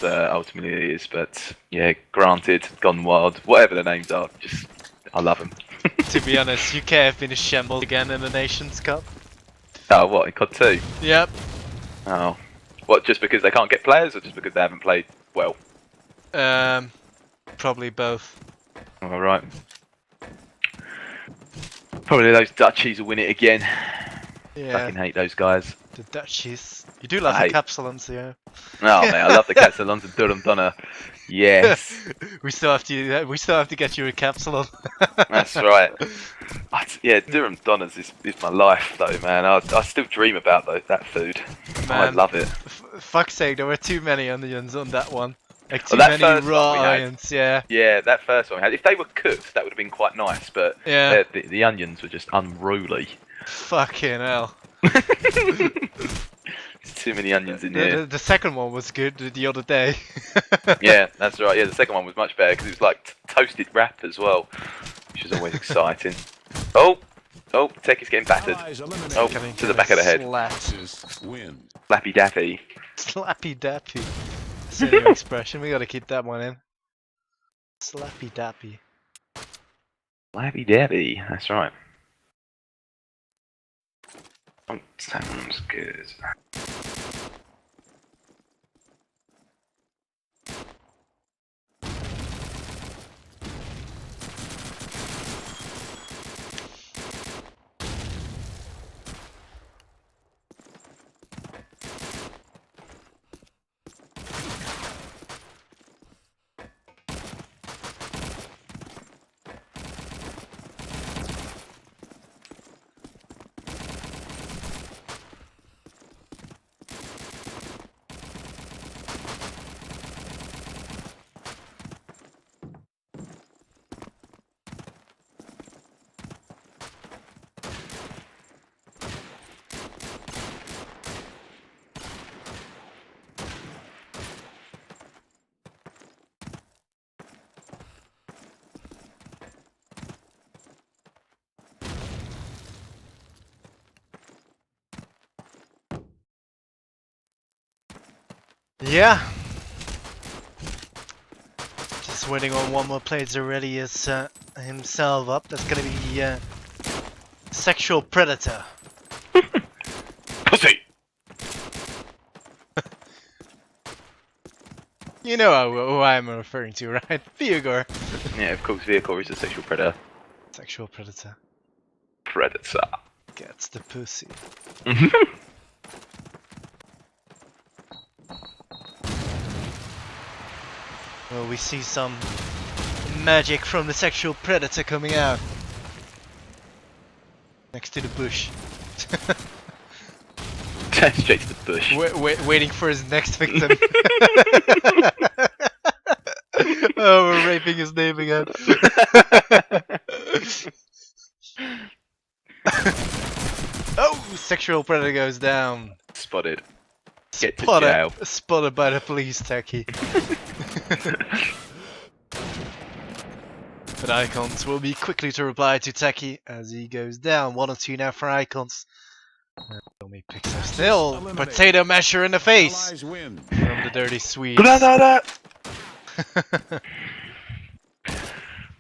what ultimately it is. But yeah, granted, Gone Wild, whatever the names are, just I love them. To be honest, UK have been shambled again in the Nations Cup. Oh, what, in COD 2? Yep. Oh. What, just because they can't get players, or just because they haven't played well? Probably both. Alright. Probably those Dutchies will win it again. Yeah. Fucking hate those guys. The Dutchies. You do love the Capsulons, yeah. Oh mate, I love the Capsulons and Durham Donner. Yes. we still have to get you a Capsulon. That's right. Yeah, Durham Donners is my life though, man. I still dream about that food. Man, I love it. Fuck's sake, there were too many onions on that one. Like too many raw onions, yeah. Yeah, that first one we had. If they were cooked, that would have been quite nice, but yeah. the onions were just unruly. Fucking hell. Too many onions in here. The second one was good the other day. Yeah, that's right. Yeah, the second one was much better because it was like toasted wrap as well, which is always exciting. Oh, Techie's getting battered. Oh, to the back of the head. Slappy dappy. Slappy dappy. That's a new expression. We gotta keep that one in. Slappy dappy. Slappy dappy. That's right. Oh, sounds good. Yeah. Just waiting on one more player to ready himself up. That's gonna be Sexual Predator. Pussy! You know who I'm referring to, right? Viogor. Yeah, of course, Viogor is a sexual predator. Sexual Predator. Predator. Gets the pussy. Well, we see some magic from the Sexual Predator coming out. Next to the bush. Straight to the bush. Waiting for his next victim. Oh, we're raping his name again. Oh, Sexual Predator goes down. Spotted. Get to jail. Spotted by the police, Techie. But Icons will be quickly to reply to Techie as he goes down. 1 or 2 now for Icons. Tommy picks up still. Potato masher in the face from the dirty Swedes.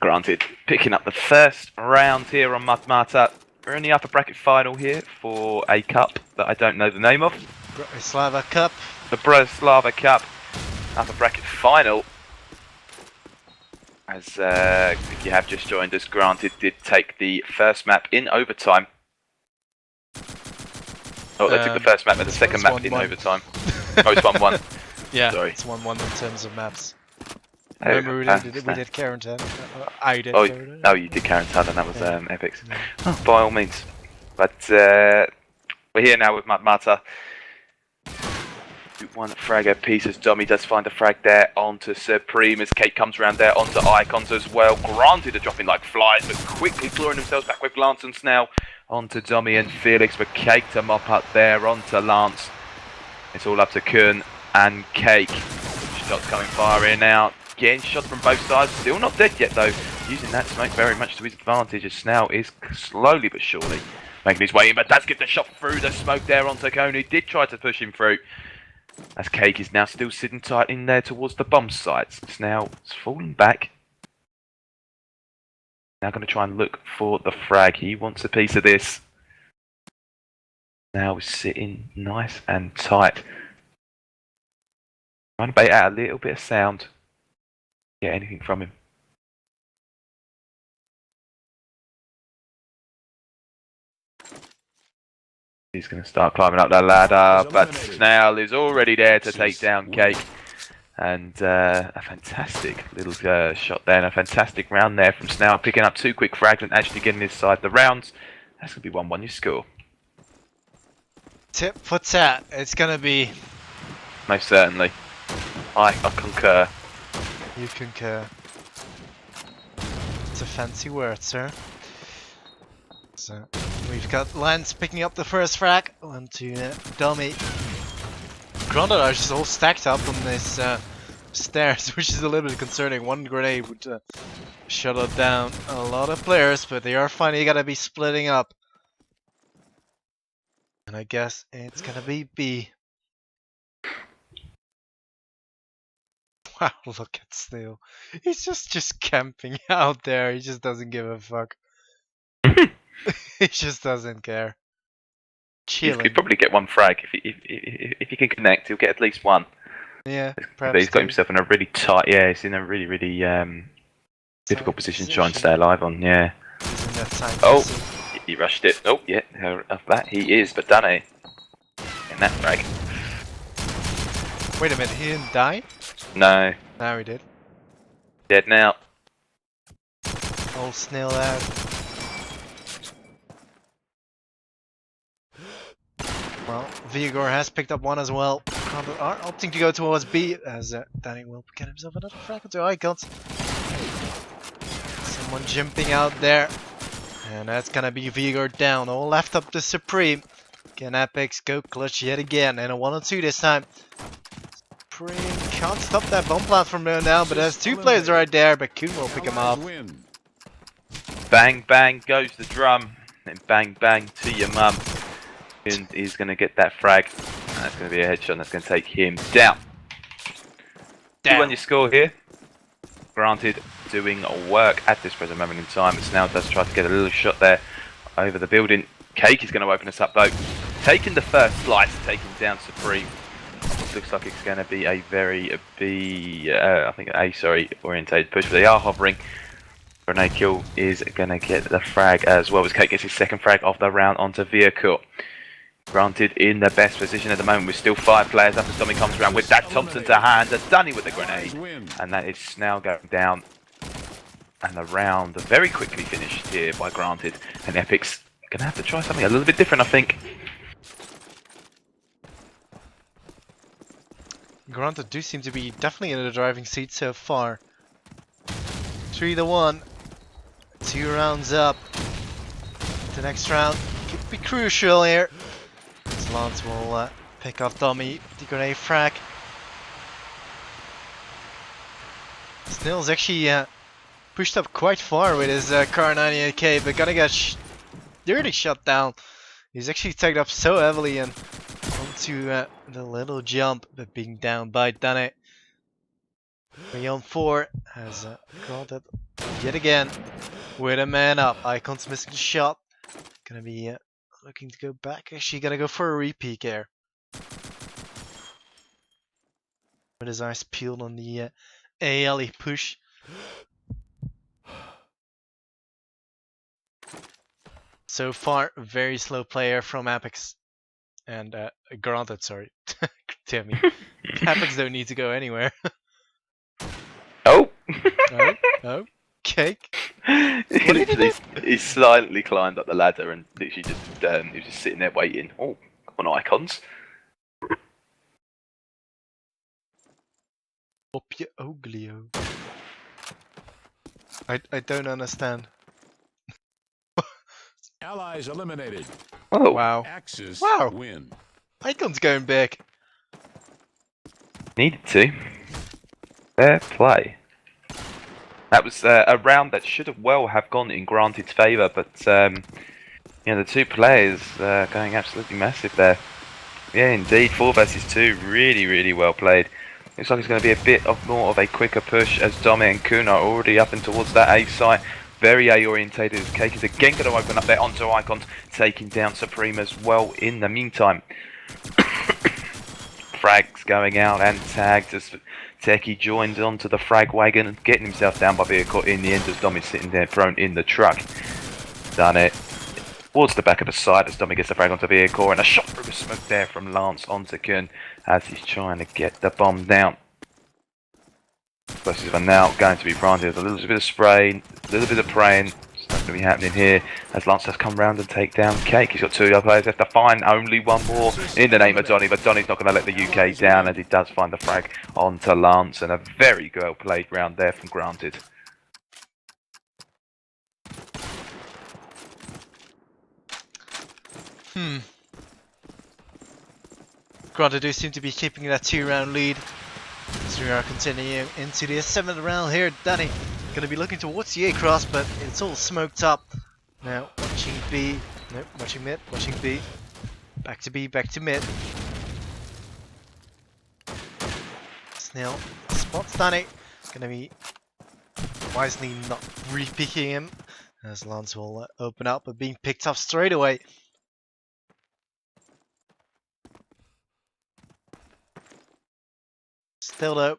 Granted, picking up the first round here on Mudmata. We're in the upper bracket final here for a cup that I don't know the name of. Bratislava Cup. The Bratislava Cup upper bracket final. As if you have just joined us, Granted did take the first map in overtime. Oh, they took the first map and the second map in overtime. Oh, it's 1-1. Yeah, sorry. It's 1-1 in terms of maps. Oh, remember we did Quarantine. I did. Oh, you did Quarantine, and that was ephix. Oh, by all means. But we're here now with Mata. One frag at piece as Dummy does find a frag there onto Supreme as Kate comes around there onto Icons as well. Granted are dropping like flies, but quickly clawing themselves back with Lance and Snell onto Dummy and Felix, but Cake to mop up there onto Lance. It's all up to Kun and Cake. Shots coming firing out. Getting shots from both sides. Still not dead yet though. Using that smoke very much to his advantage as Snell is slowly but surely making his way in, but does get the shot through the smoke there onto Coney. Did try to push him through. As Cake is now still sitting tight in there towards the bomb sites. It's fallen back. Now going to try and look for the frag. He wants a piece of this. Now we're sitting nice and tight. Trying to bait out a little bit of sound. Get anything from him. He's going to start climbing up the ladder, but Snail is already there to take down Cake. And a fantastic little shot there, and a fantastic round there from Snail, picking up 2 quick frags and actually getting inside the rounds. That's going to be 1-1 your score. Tip for tat, it's going to be... Most certainly. I concur. You concur. It's a fancy word, sir. So, we've got Lance picking up the first frag. 1 to Dummy. Granted, are just all stacked up on this stairs, which is a little bit concerning. 1 grenade would shuttle down a lot of players, but they are finally gonna be splitting up. And I guess it's gonna be B. Wow, look at Steel. He's just camping out there. He just doesn't give a fuck. He just doesn't care. Chilling. He could probably get 1 frag if he can connect. He'll get at least 1. Yeah, but he's got himself in a really tight. Yeah, he's in a really difficult position to try and stay alive on. Yeah. Oh, he rushed it. Oh yeah, of that he is, but Danny in that frag. Wait a minute, he didn't die? No. Now he did. Dead now. Old Snail out. Well, Vigor has picked up 1 as well. Are opting to go towards B as Danny will get himself another frag to icons. Someone jumping out there. And that's gonna be Vigor down. All left up to Supreme. Can ephix go clutch yet again? And a 1 or 2 this time. Supreme can't stop that bomb plant from going down, but there's 2 players right there, but Kuhn will pick him off. Bang bang goes the drum. And bang bang to your mum. And he's going to get that frag. That's going to be a headshot that's going to take him down. 2-1 your score here. Granted, doing work at this present moment in time. But Snail does try to get a little shot there over the building. Cake is going to open us up though. Taking the first slice, taking down Supreme. Looks like it's going to be a very orientated push, but they are hovering. Grenade kill is going to get the frag as well as Cake gets his 2nd frag of the round onto Vehicle. Granted, in the best position at the moment, with still 5 players after Tommy comes around with that Thompson to hand. A Dunny with the grenade. And that is now going down. And the round very quickly finished here by Granted. And ephix going to have to try something a little bit different, I think. Granted do seem to be definitely in the driving seat so far. 3-1. 2 rounds up. The next round could be crucial here. Lance will pick off Dummy, the grenade frag. Snail's actually pushed up quite far with his car 98k, but gonna get dirty shut down. He's actually tagged up so heavily and onto the little jump, but being down by Danny. 3-on-4 has Granted yet again with a man up. Icon's missing the shot. Gonna be looking to go back. Actually gonna go for a repeat here. With his eyes peeled on the AL push. So far, very slow player from ephix. And Granted, sorry. Damn me. ephix don't need to go anywhere. Oh! Oh, Cake. He slightly climbed up the ladder and literally just he was just sitting there waiting. Oh, come on, icons. Up your oglio. I don't understand. Allies eliminated. Oh wow. Axis Wow. win. Icon's going big. Needed to. Fair play. That was a round that should have well have gone in Granted's favour, but you know, the 2 players going absolutely massive there. Yeah, indeed. 4 versus 2. Really, really well played. Looks like it's going to be a bit of more of a quicker push as Domi and Kun are already up and towards that A site. Very A orientated as Cake is again going to open up there onto Icons, taking down Supreme as well in the meantime. Frags going out and tagged as Techie joined onto the frag wagon and getting himself down by vehicle in the end as Domi's sitting there prone in the truck. Done it. Towards the back of the side as Domi gets the frag onto the vehicle and a shot through the smoke there from Lance onto Kun as he's trying to get the bomb down. Explosives are now going to be planted. There's a little bit of spraying, a little bit of praying. That's going to be happening here as Lance has come round and take down Cake. He's got 2 other players left to find, only 1 more in the name of Donny, but Donny's not going to let the UK down as he does find the frag onto Lance, and a very well played round there from Granted. Granted do seem to be keeping that 2-round lead. So we are continuing into the 7th round here. Danny gonna be looking towards the A cross, but it's all smoked up. Now watching B, nope, watching mid, watching B. Back to B, back to mid. Snail spots Danny. Gonna be wisely not re-picking him, as Lance will open up, but being picked up straight away. Still though,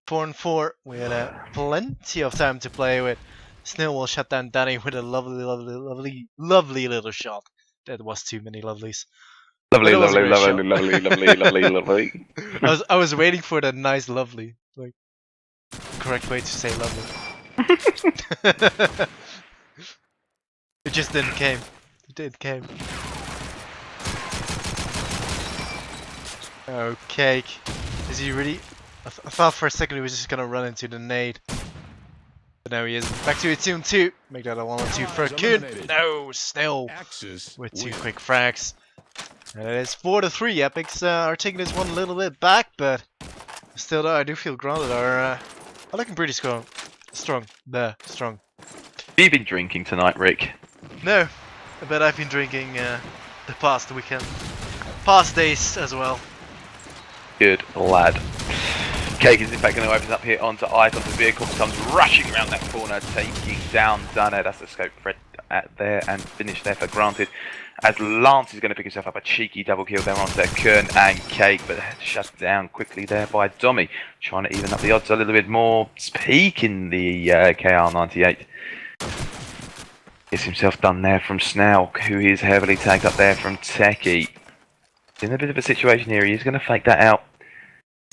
4-4. We had plenty of time to play with. Snail will shut down Danny with a lovely little shot. That was too many lovelies. Lovely, But it was a lovely, great lovely, shot. lovely, lovely, lovely, lovely. I was waiting for that nice lovely, like correct way to say lovely. It just didn't came. It didn't came. Okay, is he really? I thought for a second he was just gonna run into the nade. But now he is. Back to a 2-2. Make that a 1-2 for Kun. No, Snail with 2 quick frags. And it is 4-3. Epics are taking this one a little bit back, but still though I do feel Grounded are looking pretty strong. Strong. Strong. Have you been drinking tonight, Rick? No, I bet I've been drinking the past weekend. Past days as well. Good lad. Cake is in fact going to open up here onto Icons. The vehicle comes rushing around that corner, taking down Dunner. That's the scope Fred at there and finish there for Granted. As Lance is going to pick himself up a cheeky double kill there onto Kern and Cake, but shut down quickly there by Domi. Trying to even up the odds a little bit more. Peaking the KR98. Gets himself done there from Snail, who is heavily tagged up there from Techie. In a bit of a situation here, he's going to fake that out.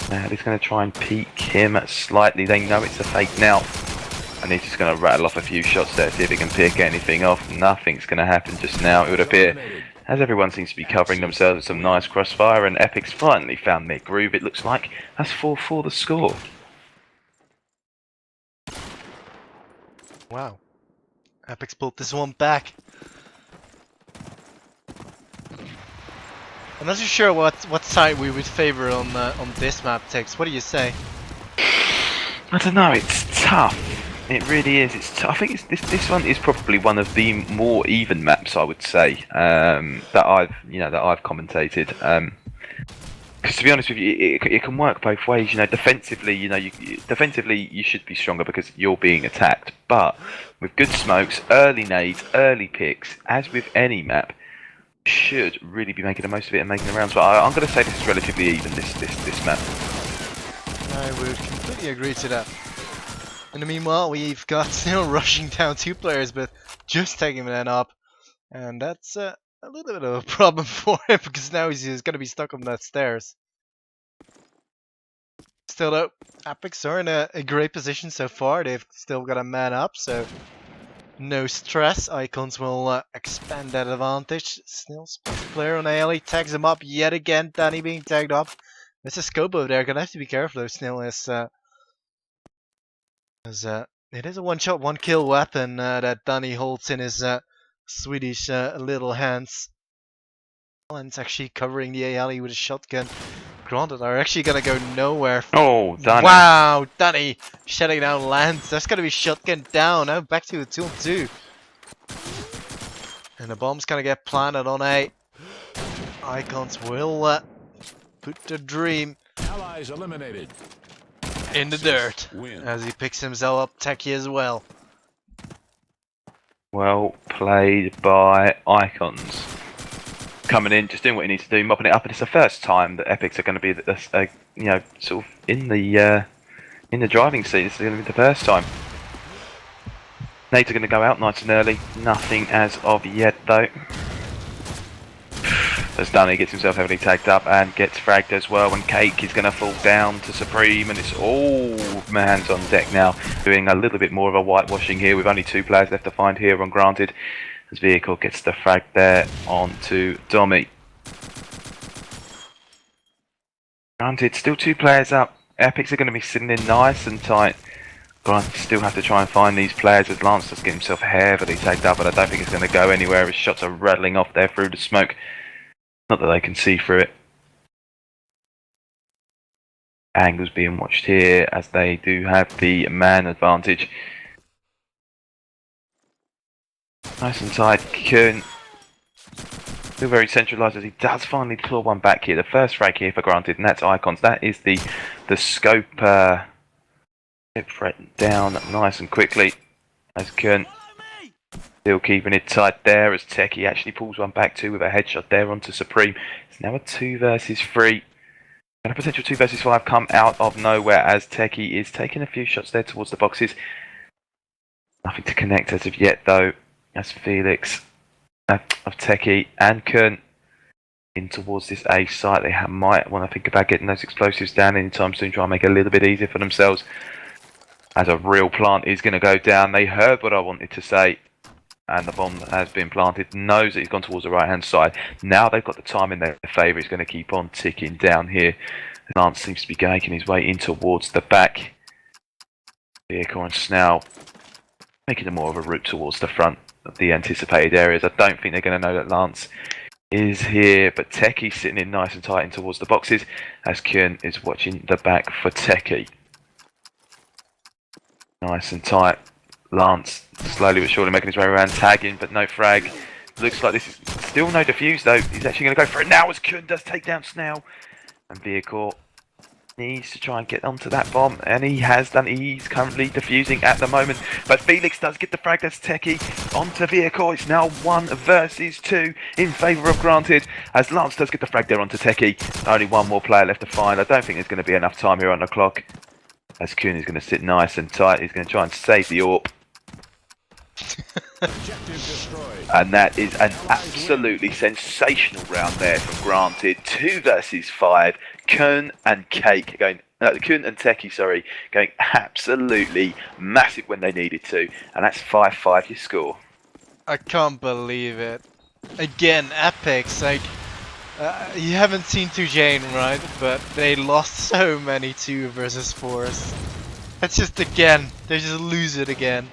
Now he's going to try and peek him slightly. They know it's a fake now. And he's just going to rattle off a few shots there, see if he can pick anything off. Nothing's going to happen just now, it would appear. As everyone seems to be covering themselves with some nice crossfire, and Epic's finally found their groove, it looks like. That's 4-4 the score. Wow. Epic's pulled this one back. I'm not too sure what side we would favor on this map, Tex. What do you say? I don't know, it's tough. It really is. It's tough. I think this one is probably one of the more even maps, I would say, that I've commentated. Because to be honest with you, it can work both ways. Defensively, defensively you should be stronger because you're being attacked. But with good smokes, early nades, early picks, as with any map, should really be making the most of it and making the rounds. But I'm going to say this is relatively even. This map. I would completely agree to that. In the meanwhile, we've got still rushing down 2 players, but just taking them up, and that's a little bit of a problem for him because now he's going to be stuck on that stairs. Still though, Epics are in a great position so far. They've still got a man up, so no stress. Icons will expand that advantage. Still spots player on ALE, tags him up yet again. Danny being tagged up. There's a scope over there. Gonna have to be careful though. Snail is it is a one-shot, one-kill weapon that Danny holds in his Swedish little hands. And it's actually covering the ALE with a shotgun. Granted, are actually gonna go nowhere. Oh, Danny! Wow, Danny shutting down Lance. That's gonna be shotgun down. Now back to a 2-2. And the bomb's gonna get planted on A. Icons will put the dream Allies eliminated. in the dirt Win. as he picks himself up techie as well. Well played by Icons. Coming in, just doing what he needs to do, mopping it up, and it's the first time that ephix are going to be, you know, sort of in the driving seat. This is going to be the first time. Nades are going to go out nice and early. Nothing as of yet, though. As Dunny gets himself heavily tagged up and gets fragged as well, and Cake is going to fall down to Supreme, and it's all hands on deck now, doing a little bit more of a whitewashing here with only 2 players left to find here on Granted. As Vehicle gets the frag there onto Dommy. Granted, still 2 players up. ephix are going to be sitting in nice and tight. Granted, still have to try and find these players as Lance does get himself heavily tagged up, but I don't think it's going to go anywhere. His shots are rattling off there through the smoke. Not that they can see through it. Angles being watched here as they do have the man advantage. Nice and tight. Kuhn still very centralised as he does finally claw one back here. The first frag here for Granted, and that's Icons. That is the scope threat down nice and quickly as Kuhn still keeping it tight there as Techie actually pulls one back too with a headshot there onto Supreme. It's now a 2 versus 3. And a potential 2 versus 5 come out of nowhere as Techie is taking a few shots there towards the boxes. Nothing to connect as of yet though, as Felix of Techie and Kuhn in towards this A site. They might want to think about getting those explosives down anytime soon, try and make it a little bit easier for themselves. As a real plant is going to go down. They heard what I wanted to say. And the bomb has been planted, knows that he's gone towards the right hand side. Now they've got the time in their favour. He's going to keep on ticking down here. Lance seems to be making his way in towards the back. Vehicle and Snell making a more of a route towards the front of the anticipated areas. I don't think they're going to know that Lance is here, but Techie's sitting in nice and tight in towards the boxes as Kuhn is watching the back for Techie. Nice and tight. Lance slowly but surely making his way around, tagging, but no frag. Looks like this is still no defuse though. He's actually going to go for it now as Kuhn does take down Snell. And Vehicle needs to try and get onto that bomb, and he has done. He's currently defusing at the moment, but Felix does get the frag. That's Techie onto Vehicle. It's now 1 versus 2 in favour of Granted as Lance does get the frag there onto Techie. Only 1 more player left to find. I don't think there's going to be enough time here on the clock as Kuhn is going to sit nice and tight. He's going to try and save the AWP. And that is an absolutely sensational round there from Granted. 2 versus 5. Kuhn and Cake going, Kuhn and Techie, sorry, going absolutely massive when they needed to. And that's 5-5 your score. I can't believe it. Again, ephix, like, you haven't seen 2Jane, right? But they lost so many 2 versus 4s. That's just again, they just lose it again.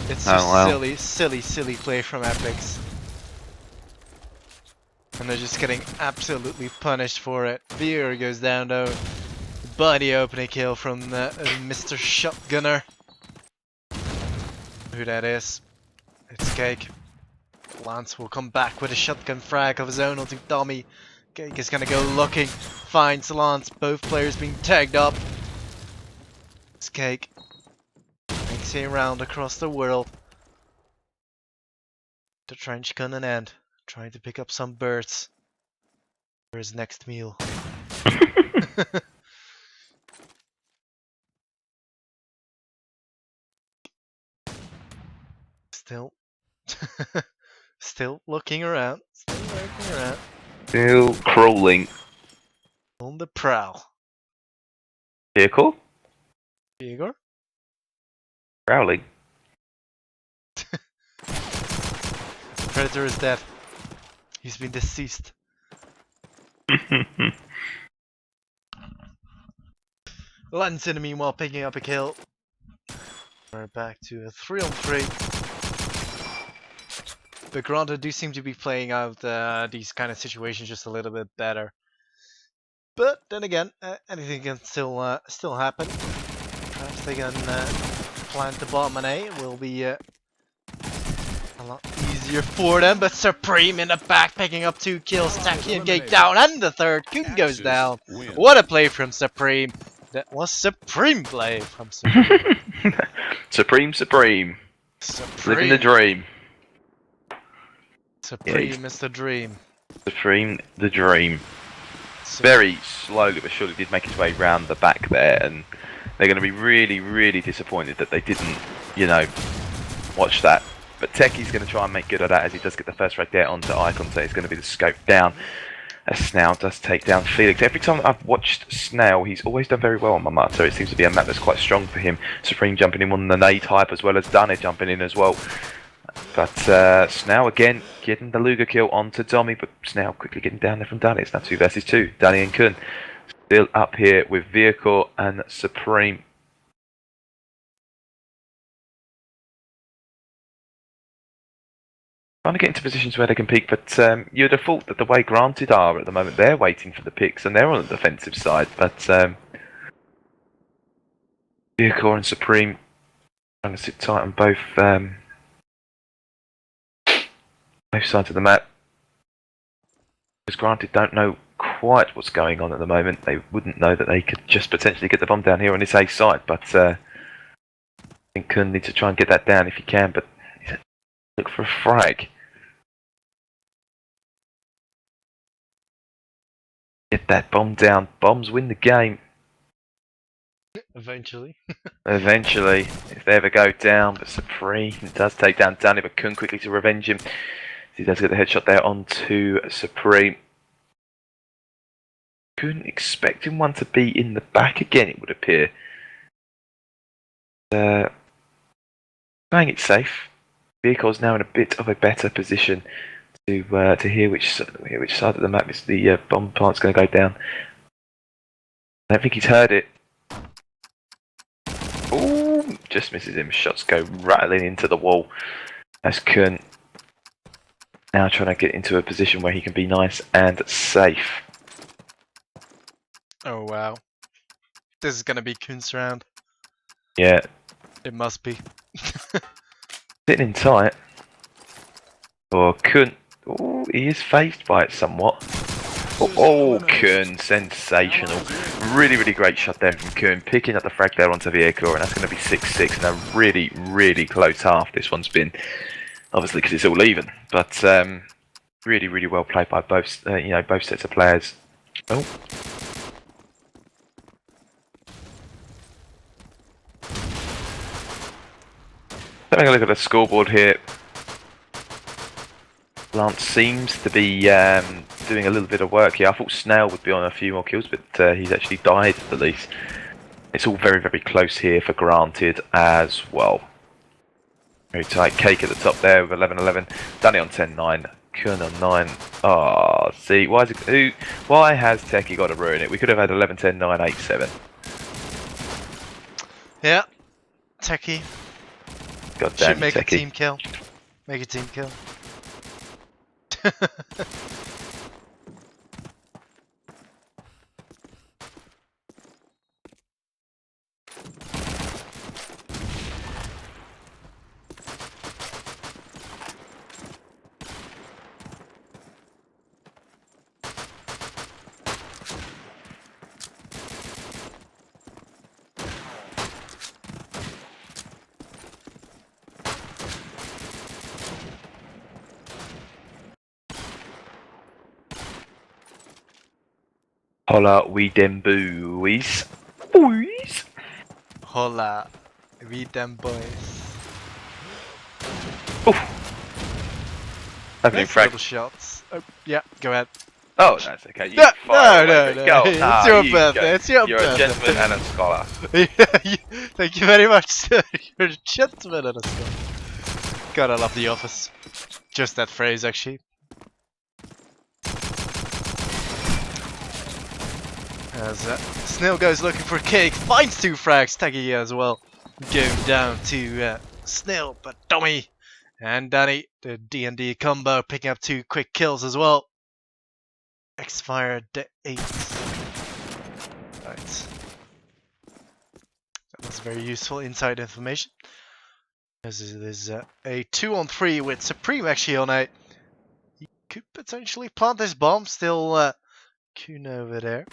It's just silly play from ephix. And they're just getting absolutely punished for it. Veer goes down though. Body opening kill from Mr. Shotgunner. Who that is? It's Cake. Lance will come back with a shotgun frag of his own onto Dummy. Cake is gonna go looking. Finds Lance. Both players being tagged up. It's Cake. Makes it around across the world. The trench gun and end. Trying to pick up some birds for his next meal. Still looking around. Still looking around. Still crawling. On the prowl. Vehicle? Igor? Prowling. Predator is dead. He's been deceased. Lance in the meanwhile picking up a kill. We're back to a 3-on-3. But Granted do seem to be playing out these kind of situations just a little bit better. But then again, anything can still happen. Perhaps they can plant the bomb on A. It will be a lot easier easier for them, but Supreme in the back picking up 2 kills, Taki and Gate down, and the third, Kun goes down. What a play from Supreme. That was Supreme play from Supreme. Supreme. Living the dream. Supreme is the dream. Supreme the dream. Very slowly but surely did make his way round the back there, and they're going to be really, really disappointed that they didn't, you know, watch that. But Techie's going to try and make good of that as he does get the first frag there onto Icon, so it's going to be the scope down. As Snail does take down Felix. Every time I've watched Snail, he's always done very well on Mamato. It seems to be a map that's quite strong for him. Supreme jumping in on the nade type as well as Dunne jumping in as well. But Snail again getting the Luger kill onto Tommy, but Snail quickly getting down there from Dunne. It's now 2 versus 2. Dunne and Kun still up here with Vehicle and Supreme. Trying to get into positions where they can peek, but you'd have thought that the way Granted are at the moment, they're waiting for the picks and they're on the defensive side. But Vehicle and Supreme trying to sit tight on both sides of the map. Because Granted don't know quite what's going on at the moment. They wouldn't know that they could just potentially get the bomb down here on this A side, but I think Kun needs to try and get that down if he can, but look for a frag. Get that bomb down. Bombs win the game. Eventually. Eventually, if they ever go down, but Supreme does take down Danny, but Kun quickly to revenge him. He does get the headshot there onto Supreme. Kun expecting one to be in the back again, it would appear. Playing it safe. Vehicle's now in a bit of a better position to hear which side of the map is the bomb plant's going to go down. I don't think he's heard it. Ooh, just misses him. Shots go rattling into the wall as Kun now trying to get into a position where he can be nice and safe. Oh wow. This is gonna be Kun's round. Yeah. It must be. Sitting in tight. Or Kun. Oh, he is phased by it somewhat. Oh, Kun, sensational. Really, really great shot there from Kun. Picking up the frag there onto Vehicle, and that's going to be 6-6 in a really, really close half. This one's been, obviously, because it's all even. But really, really well played by both, both sets of players. Oh. Having a look at the scoreboard here. Lance seems to be doing a little bit of work here. I thought Snail would be on a few more kills, but he's actually died at least. It's all very, very close here for Granted as well. Very tight. Cake at the top there with 11-11. Danny on 10-9. Kun on 9. Ah, see, why has Techie got to ruin it? We could have had 11-10, 9-8-7. Yeah, Techie. God damn, should make Techie. a team kill. Make a team kill. Holla, we dem boys. Boys! Hola, we them boys. Oof. Opening Nice frag. little shots. Oh, yeah, go ahead. Oh, that's okay. You No, fire no, away. no, Go. it's Ah, your you birthday, go. it's your You're birthday. a gentleman and a scholar. Thank you very much, sir. You're a gentleman and a scholar. God, I love The Office. Just that phrase, actually. As Snail goes looking for Cake, finds 2 frags, Techie as well. Going down to Snail, but Dummy and Danny, the D&D combo, picking up 2 quick kills as well. X-Fire the 8. Right. That was very useful inside information. As it is a 2-on-3 with Supreme actually on a. He could potentially plant this bomb. Still Kuhn over there.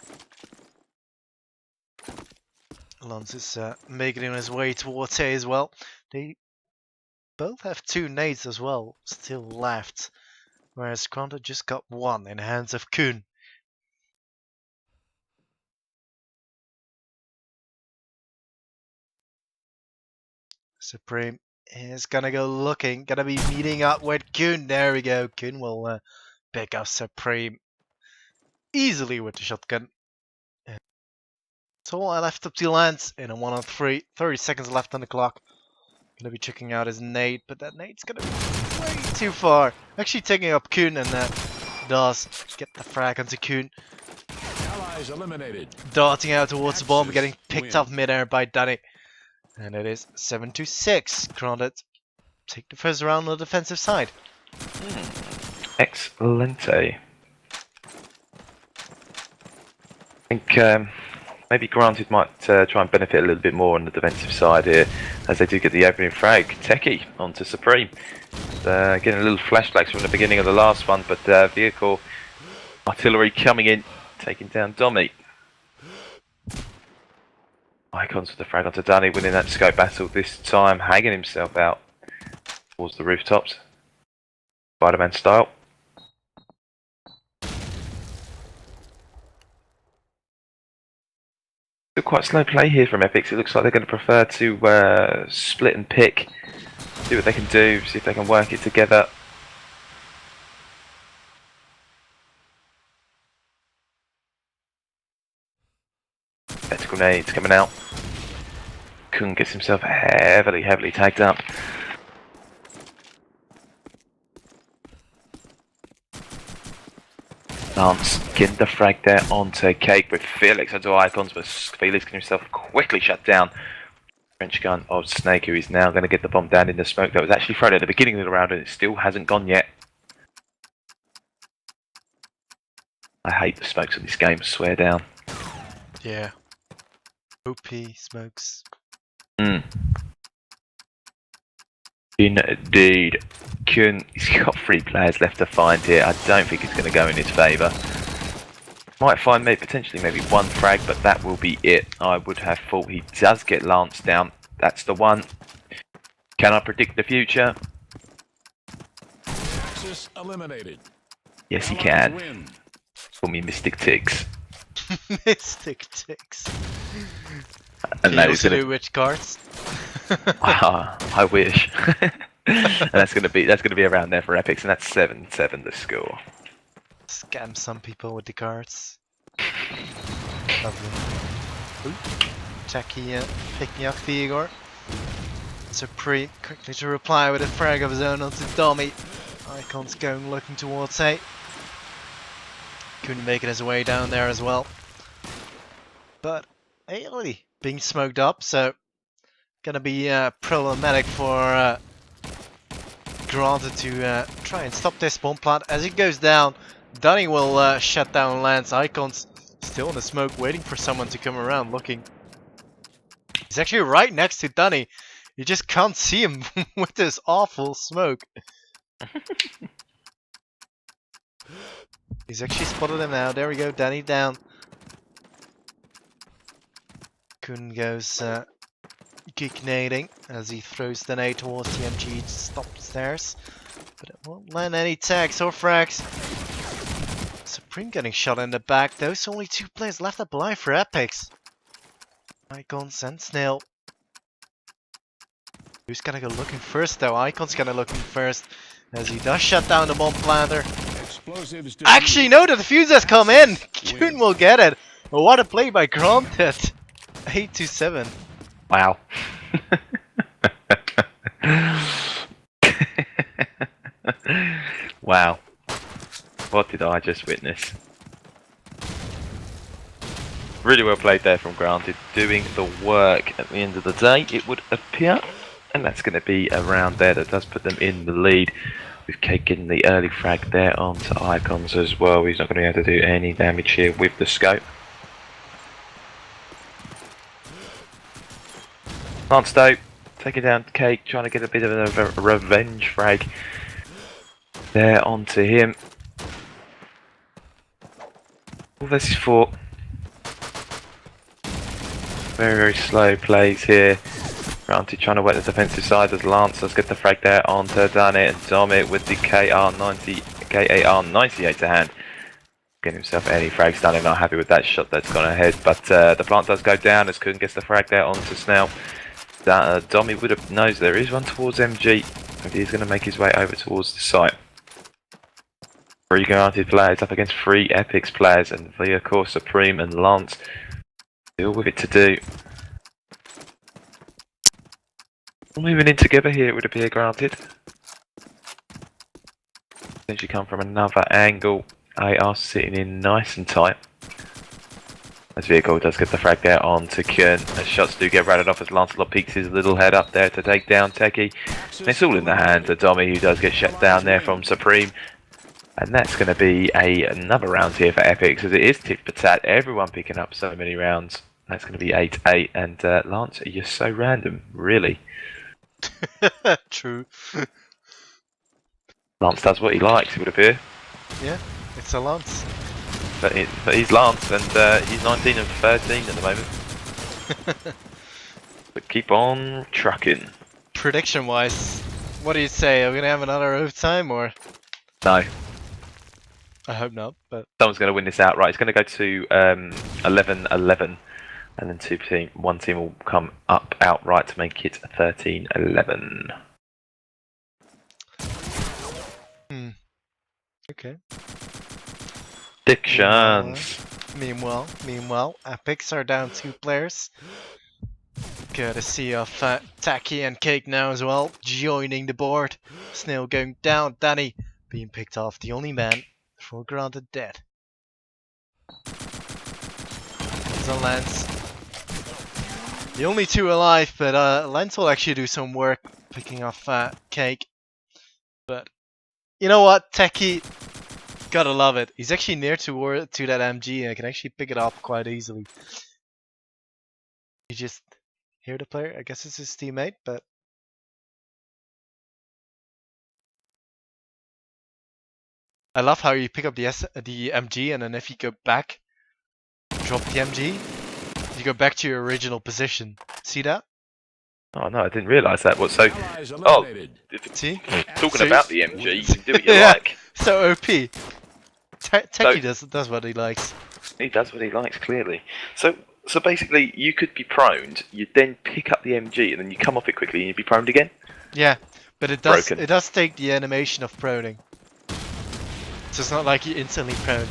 Lance is making his way towards A as well. They both have 2 nades as well still left. Whereas Granta just got 1 in the hands of Kuhn. Supreme is gonna go looking, gonna be meeting up with Kuhn. There we go. Kuhn will pick up Supreme easily with the shotgun. So I left up to Lance in a 1-on-3. 30 seconds left on the clock. Gonna be checking out his nade, but that nade's gonna be way too far. Actually taking up Kuhn, and that does get the frag onto Kuhn. Allies eliminated. Darting out towards the bomb, getting picked up midair by Danny. And it is 7-6. Granted, take the first round on the defensive side. Excelente. I think maybe Granted might try and benefit a little bit more on the defensive side here, as they do get the opening frag. Techie onto Supreme. Getting a little flashbacks from the beginning of the last one, but vehicle artillery coming in, taking down Domi. Icons with the frag onto Danny, winning that scope battle this time, hanging himself out towards the rooftops. Spider-Man style. Still quite slow play here from ephix. It looks like they're going to prefer to split and pick, see what they can do, see if they can work it together. Tactical nades coming out. Kuhn gets himself heavily tagged up. Lance getting the frag there onto Cake with Felix onto Icons, but Felix can himself quickly shut down. French gun of Snake, who is now going to get the bomb down in the smoke that was actually thrown at the beginning of the round, and it still hasn't gone yet. I hate the smokes of this game, swear down. Yeah. OP smokes. Indeed. Kuhn, he's got 3 players left to find here. I don't think it's going to go in his favour. Might find potentially maybe 1 frag, but that will be it. I would have thought he does get Lance down. That's the one. Can I predict the future? Axis eliminated. Yes, he Allies can. win. Call me Mystic Ticks. Mystic ticks. And Can that you is also going do which cards? I wish. And that's going to be around there for ephix, and that's 7-7 the score. Scam some people with the cards. Lovely. Ooh. Jackie picking up Vigor. Supreme quickly to reply with a frag of his own onto Domi. Icon's going looking towards A. Couldn't make it his way down there as well. But Ailey being smoked up, so gonna be problematic for Granted to try and stop this bomb plant. As it goes down, Dunny will shut down Lance. Icons still in the smoke, waiting for someone to come around looking. He's actually right next to Dunny. You just can't see him with this awful smoke. He's actually spotted him now. There we go, Danny down. Kuhn goes geek-nading as he throws the nade towards the MG to stop the stairs. But it won't land any tags or frags. Supreme getting shot in the back. Those only 2 players left alive for ephix. Icons and Snail. Who's gonna go looking first though? Icon's gonna looking first as he does shut down the bomb planter. Explosives Actually, no, the defuse has come in. Kuhn will get it. What a play by Granted. 8-7. Wow. Wow. What did I just witness? Really well played there from Granted, doing the work at the end of the day, it would appear. And that's going to be around there. That does put them in the lead. With Cake getting the early frag there onto Icons as well. He's not going to be able to do any damage here with the scope. Lance though, taking down Cake, trying to get a bit of a revenge frag there onto him. All this is for very slow plays here. Granted, trying to work the defensive side as Lance does get the frag there onto Danny and Domit with the KAR98 to hand. Getting himself any frags done. I'm not happy with that shot that's gone ahead, but the plant does go down as Kuhn gets the frag there onto Snell. Dommy would have knows there is one towards MG, and he's going to make his way over towards the site. 3 Granted players up against 3 ephix players, and of course Supreme and Lance still with it to do. Moving in together here, it would appear. Granted. Potentially come from another angle. AR sitting in nice and tight. As Vehicle does get the frag there onto Kjern. As shots do get rattled off as Lancelot peeks his little head up there to take down Techie. And it's all in the hands of Dommy, who does get shut down there from Supreme. And that's going to be another round here for ephix, as it is tit for tat. Everyone picking up so many rounds. That's going to be 8-8. And Lance, you're so random, really. True. Lance does what he likes, it would appear. Yeah, it's a Lance. But he's Lance, and he's 19 and 13 at the moment. But keep on trucking. Prediction wise, what do you say? Are we gonna have another overtime or? No. I hope not, but Someone's going to win this outright. It's going to go to 11-11, and then one team will come up outright to make it 13-11. okay. Predictions. Meanwhile, ephix are down 2 players. Courtesy of Taki and Cake now as well, joining the board. Snail going down, Danny being picked off, the only man for granted dead. There's a Lance. The only 2 alive, but Lance will actually do some work picking off Cake. But you know what, Techie, gotta love it. He's actually near to that MG and can actually pick it up quite easily. You just hear the player. I guess it's his teammate, but I love how you pick up the MG and then if you go back, drop the MG, you go back to your original position. See that? Oh no, I didn't realise that. What so? Allies Oh, eliminated. See? talking So- about the MG, you can do what you Yeah. like. So OP. Techie does what he likes. He does what he likes, clearly. So basically, you could be proned. You then pick up the MG, and then you come off it quickly, and you'd be proned again. Yeah, but it Broken. does take the animation of proning. So it's not like you instantly prone.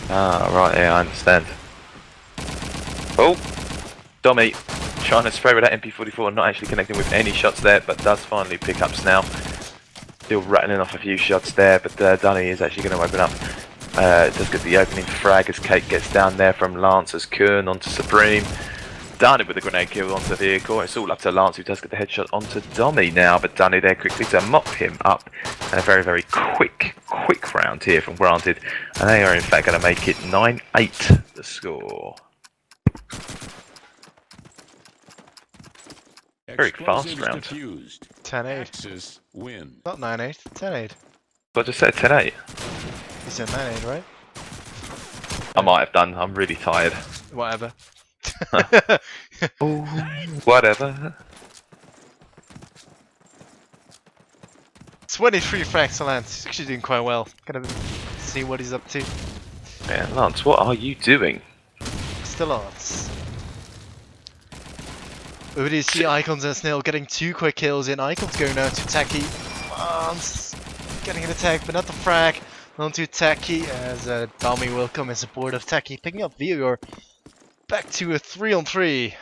Ah, right. Yeah, I understand. Oh, Dommy trying to spray with that MP44, not actually connecting with any shots there, but does finally pick up Snell. Still rattling off a few shots there, but Dunny is actually going to open up. Does get the opening frag as Cake gets down there from Lance as Kern onto Supreme. Dunny with the grenade kill onto the vehicle. It's all up to Lance, who does get the headshot onto Dommy now, but Dunny there quickly to mop him up. And a very quick round here from Granted. And they are in fact going to make it 9-8 the score. Very fast Explosives round. defused. 10-8. Axis win. Not 9-8. 10-8. So I just said 10-8. You said 9-8, right? I might have done. I'm really tired. Whatever. Oh, whatever. 23 frags to Lance. He's actually doing quite well. Gotta see what he's up to. Man, Lance, what are you doing? Still Lance. Over do you see Icons and Snail getting 2 quick kills in. Icons going down to Taki. Lance getting an attack, but not the frag. On to Taki as Tommy will come in support of Taki, picking up Vior. Back to a 3-on-3.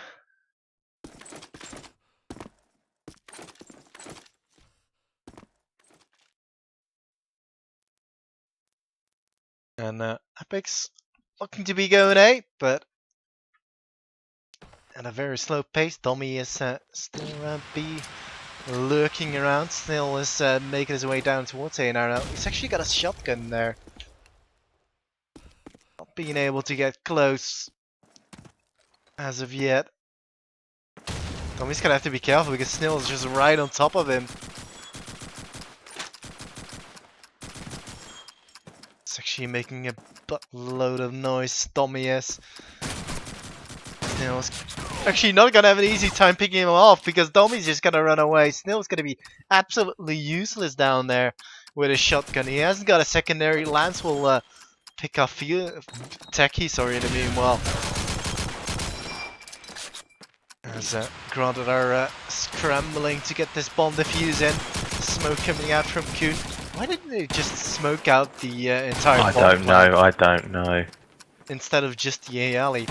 And ephix looking to be going A, but at a very slow pace. Tommy is still around B, lurking around. Still is making his way down towards A now. He's actually got a shotgun there. Not being able to get close as of yet. Tommy's gonna have to be careful because Snail's just right on top of him. It's actually making a buttload of noise, Tommy is. Snail's actually not gonna have an easy time picking him off because Tommy's just gonna run away. Snail's gonna be absolutely useless down there with his shotgun. He hasn't got a secondary. Lance will pick up Techie, sorry, in the meanwhile. As Granted are scrambling to get this bomb defuse in. Smoke coming out from Kuhn. Why didn't they just smoke out the entire bomb plant I don't know. instead of just the alley?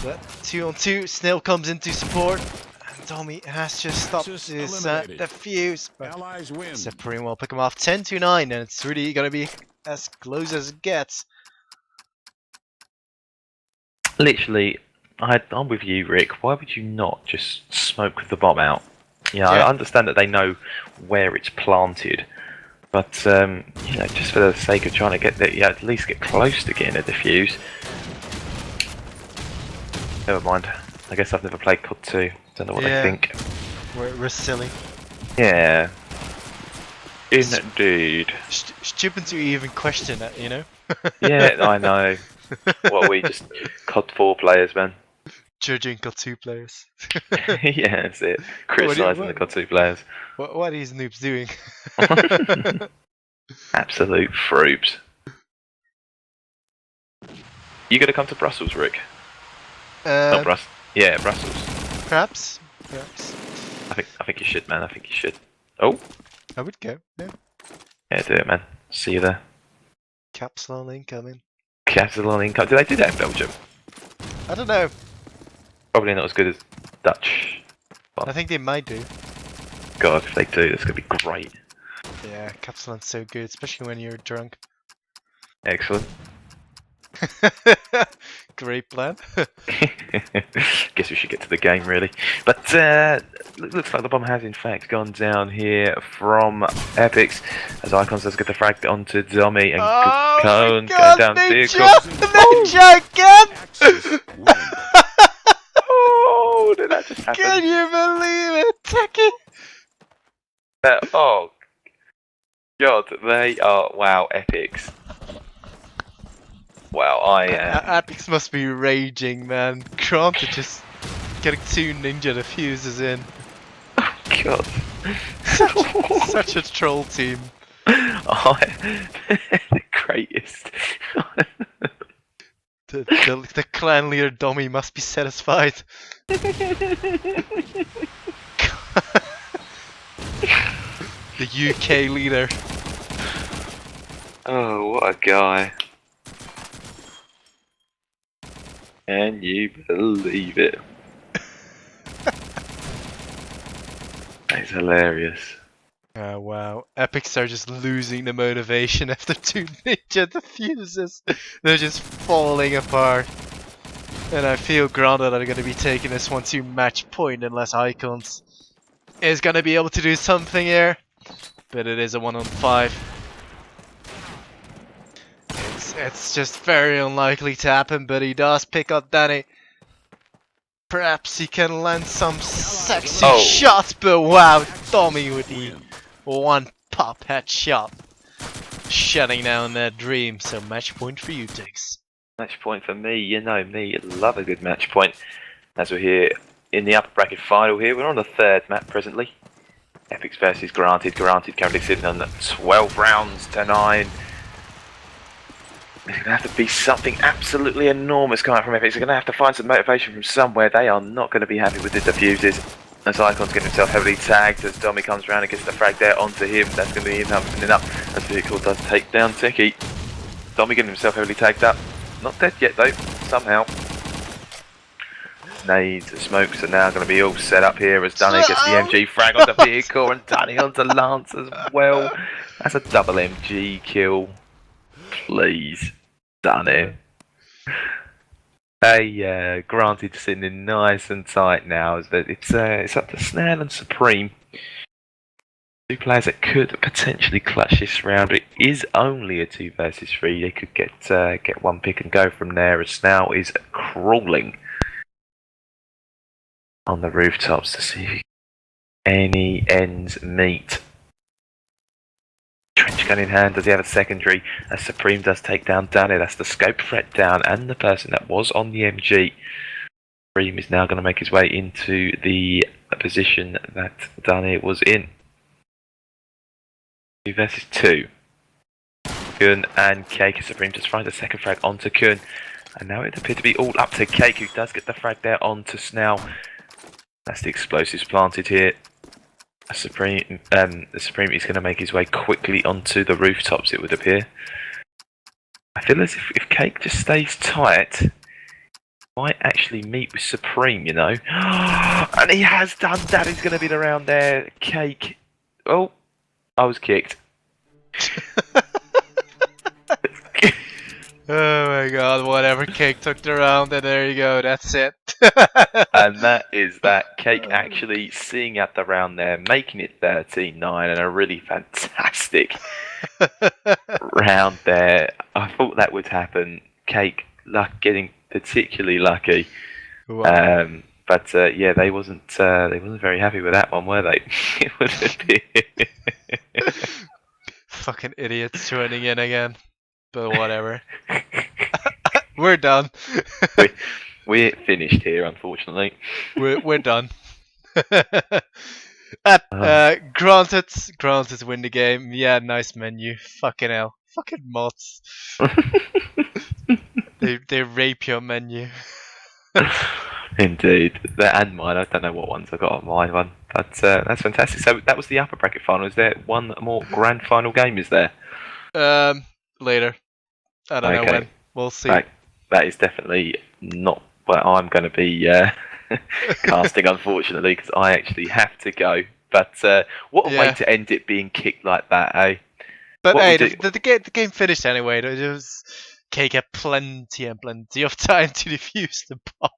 But 2 on 2, Snail comes into support. And Tommy has just stopped Just his eliminated. defuse. But Allies win. Supreme will pick him off 10-9, and it's really gonna be as close as it gets. Literally, I'm with you, Rick. Why would you not just smoke the bomb out? Yeah. I understand that they know where it's planted, but you know, just for the sake of trying to get that, at least get close to getting a defuse. Never mind. I guess I've never played COD 2. Don't know what Yeah. they think. We're silly. Yeah. Indeed. Stupid to even question it, you know? Yeah, I know. What are we, just COD 4 players, man? Judging COD 2 players. Yeah, that's it. Criticising the COD 2 players. What are these noobs doing? Absolute froobs. You gonna come to Brussels, Rick? Not Brussels. Yeah, Brussels. Perhaps. Perhaps. I think you should, man. I think you should. Oh, I would go. Yeah. yeah, do it, man. See you there. Capsule incoming. Capital income. Do they do that in Belgium? I don't know. Probably not as good as Dutch. I think they might do. God, if they do, that's gonna be great. Yeah, Capsule's so good, especially when you're drunk. Excellent. Great plan. Guess we should get to the game, really. But looks like the bomb has in fact gone down here from ephix, as Icons does get the frag onto Domi and Cone going down vehicle. Ninja again! Axis win. Oh, did that just happen? Can you believe it, Techie? Oh, God, they are, wow, epics. Wow, Epics must be raging, man. Granted, just getting 2 ninja defuses in. God. Such a troll team. The greatest. The clan leader Domi must be satisfied. The UK leader. Oh, what a guy. Can you believe it? That's hilarious. Oh wow. Epics are just losing the motivation after 2 ninja defuses. They're just falling apart. And I feel Granted are going to be taking this one to match point unless Icons is going to be able to do something here. But it is a 1-on-5. It's just very unlikely to happen, but he does pick up Danny. Perhaps he can land some sexy shots, but wow, Tommy with the 1 pop headshot. Shutting down their dream, so match point for you, Diggs. Match point for me, you know me, love a good match point. As we're here in the upper bracket final here, we're on the 3rd map presently. ephix versus Granted. Granted currently sitting on 12 rounds to 9. There's going to have to be something absolutely enormous coming from ephix. They're going to have to find some motivation from somewhere. They are not going to be happy with the defuses. As Icon's getting himself heavily tagged, as Domi comes around and gets the frag there onto him. That's going to be happening up as Vehicle does take down Techie. Domi getting himself heavily tagged up. Not dead yet though, somehow. Nades and smokes are now going to be all set up here as Dunny gets the MG frag onto Vehicle and Dunny onto Lance as well. That's a double MG kill. Please, Dunny. Hey, Granted sitting in nice and tight now. It's up to Snail and Supreme. 2 players that could potentially clutch this round. It is only a 2 versus 3. They could get 1 pick and go from there as Snail is crawling on the rooftops to see if any ends meet. Trench gun in hand. Does he have a secondary? As Supreme does take down Danny. That's the scope threat down, and the person that was on the MG. Supreme is now going to make his way into the position that Danny was in. 2 versus 2. Kun and Cake. Supreme just finds a second frag onto Kun. And now it appears to be all up to Cake, who does get the frag there onto Snell. That's the explosives planted here. The Supreme is going to make his way quickly onto the rooftops, it would appear. I feel as if Cake just stays tight, he might actually meet with Supreme, you know. And he has done that. He's going to be around there. Cake. Oh, I was kicked. Oh my god, whatever. Cake took the round, and there you go, that's it. And that is that. Cake actually seeing out the round there, making it 13-9, and a really fantastic round there. I thought that would happen. Cake getting particularly lucky. Wow. But yeah, they wasn't very happy with that one, were they? It would appear. Fucking idiots joining in again. But whatever. We're done. We're finished here, unfortunately. We're done. Granted win the game. Yeah, nice menu. Fucking hell. Fucking mods. they rape your menu. Indeed. That and mine. I don't know what ones I got on my one. But that's fantastic. So that was the upper bracket final. Is there one more grand final game, is there? Later. I don't know when. We'll see. That is definitely not what I'm going to be casting, unfortunately, because I actually have to go. But what a way to end it, being kicked like that, eh? But hey, the game finished anyway. Cake had plenty and plenty of time to defuse the bomb.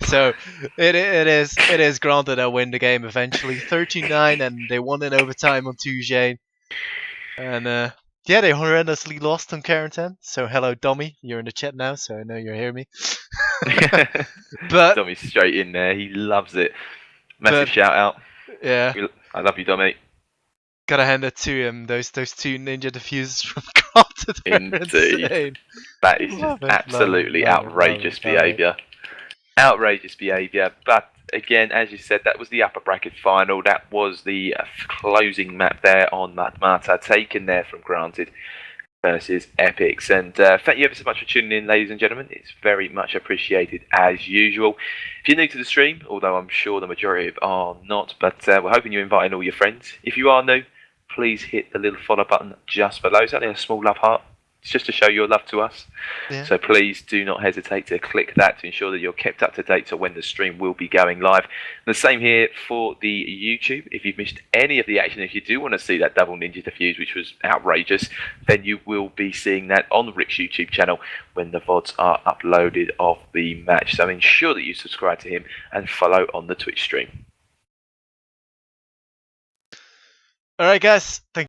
So it is granted I win the game eventually. 13-9, and they won in overtime on Tuesday. And yeah, they horrendously lost on quarantine. So hello, Dommy. You're in the chat now, so I know you hear me. But Dommy's straight in there. He loves it. Massive shout out. Yeah. I love you, Dommy. Gotta hand it to him. Those two ninja diffusers from Granted are insane. That is just absolutely outrageous behaviour. Outrageous behaviour. But again, as you said, that was the upper bracket final. That was the closing map there on Matmata, taken there from Granted versus ephix. And thank you ever so much for tuning in, ladies and gentlemen. It's very much appreciated as usual. If you're new to the stream, although I'm sure the majority are not, but we're hoping you're inviting all your friends. If you are new, please hit the little follow button just below. It's only a small love heart. It's just to show your love to us. Yeah. So please do not hesitate to click that to ensure that you're kept up to date to when the stream will be going live. And the same here for the YouTube. If you've missed any of the action, if you do want to see that double ninja defuse, which was outrageous, then you will be seeing that on Rick's YouTube channel when the VODs are uploaded of the match. So ensure that you subscribe to him and follow on the Twitch stream. Alright guys, thank you.